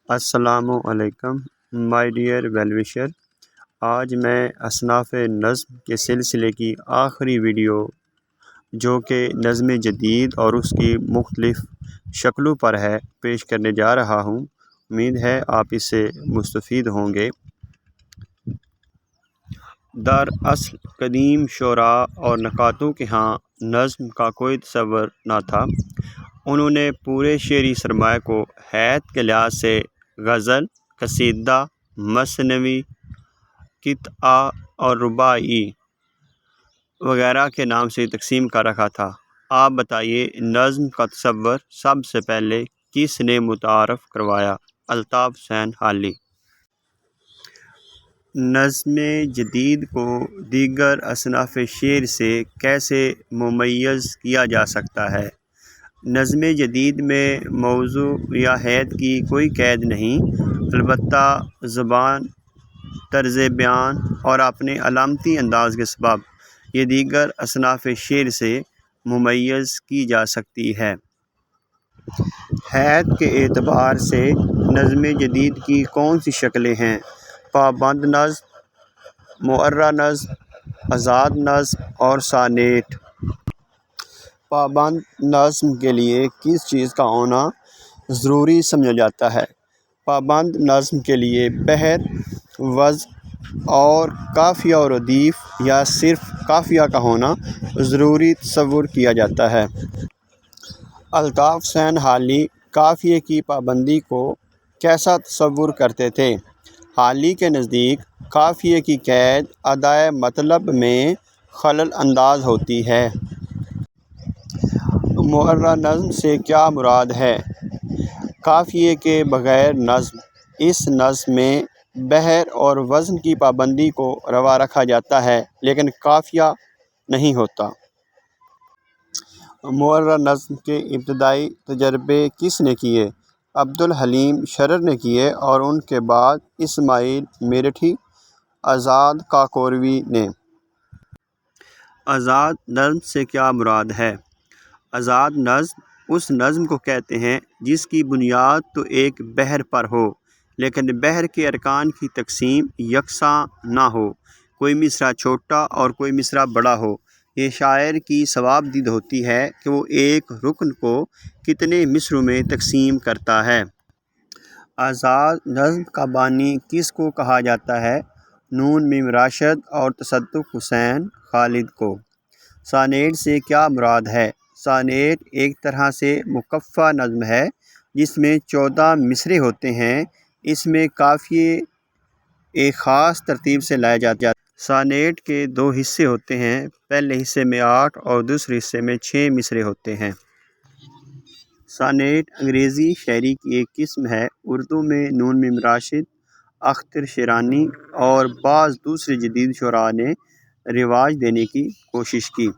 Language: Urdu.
السلام علیکم مائی ڈیئر ویل وشر۔ آج میں اصناف نظم کے سلسلے کی آخری ویڈیو جو کہ نظم جدید اور اس کی مختلف شکلوں پر ہے پیش کرنے جا رہا ہوں۔ امید ہے آپ اس سے مستفید ہوں گے۔ دراصل قدیم شعراء اور نقادوں کے ہاں نظم کا کوئی تصور نہ تھا۔ انہوں نے پورے شعری سرمایہ کو حیت کے لحاظ سے غزل، قصیدہ، مثنوی، قطعہ اور رباعی وغیرہ کے نام سے تقسیم کر رکھا تھا۔ آپ بتائیے، نظم کا تصور سب سے پہلے کس نے متعارف کروایا؟ الطاف حسین حالی۔ نظم جدید کو دیگر اصناف شعر سے کیسے ممیز کیا جا سکتا ہے؟ نظم جدید میں موضوع یا حیت کی کوئی قید نہیں، البتہ زبان، طرز بیان اور اپنے علامتی انداز کے سبب یہ دیگر اصناف شعر سے ممیز کی جا سکتی ہے۔ حیت کے اعتبار سے نظم جدید کی کون سی شکلیں ہیں؟ پابند نظم، معرہ نظم، آزاد نظم اور سانیٹ۔ پابند نظم کے لیے کس چیز کا ہونا ضروری سمجھا جاتا ہے؟ پابند نظم کے لیے بحر، وزن اور قافیہ و ردیف یا صرف قافیہ کا ہونا ضروری تصور کیا جاتا ہے۔ الطاف حسین حالی قافیے کی پابندی کو کیسا تصور کرتے تھے؟ حالی کے نزدیک قافیے کی قید ادائے مطلب میں خلل انداز ہوتی ہے۔ معرہ نظم سے کیا مراد ہے؟ قافیے کے بغیر نظم۔ اس نظم میں بحر اور وزن کی پابندی کو روا رکھا جاتا ہے لیکن قافیہ نہیں ہوتا۔ معرہ نظم کے ابتدائی تجربے کس نے کیے؟ عبدالحلیم شرر نے کیے اور ان کے بعد اسماعیل میرٹھی، آزاد کاکوروی نے۔ آزاد نظم سے کیا مراد ہے؟ آزاد نظم اس نظم کو کہتے ہیں جس کی بنیاد تو ایک بحر پر ہو لیکن بحر کے ارکان کی تقسیم یکساں نہ ہو، کوئی مصرع چھوٹا اور کوئی مصرع بڑا ہو۔ یہ شاعر کی صوابدید ہوتی ہے کہ وہ ایک رکن کو کتنے مصرعوں میں تقسیم کرتا ہے۔ آزاد نظم کا بانی کس کو کہا جاتا ہے؟ نون میم راشد اور تصدق حسین خالد کو۔ سانیٹ سے کیا مراد ہے؟ سانیٹ ایک طرح سے مکفّہ نظم ہے جس میں 14 مصرعے ہوتے ہیں۔ اس میں قافیے ایک خاص ترتیب سے لائے جاتے ہیں۔ سانیٹ کے 2 حصے ہوتے ہیں، پہلے حصے میں 8 اور دوسرے حصے میں 6 مصرعے ہوتے ہیں۔ سانیٹ انگریزی شاعری کی ایک قسم ہے۔ اردو میں نون میم راشد، اختر شیرانی اور بعض دوسرے جدید شعراء نے رواج دینے کی کوشش کی۔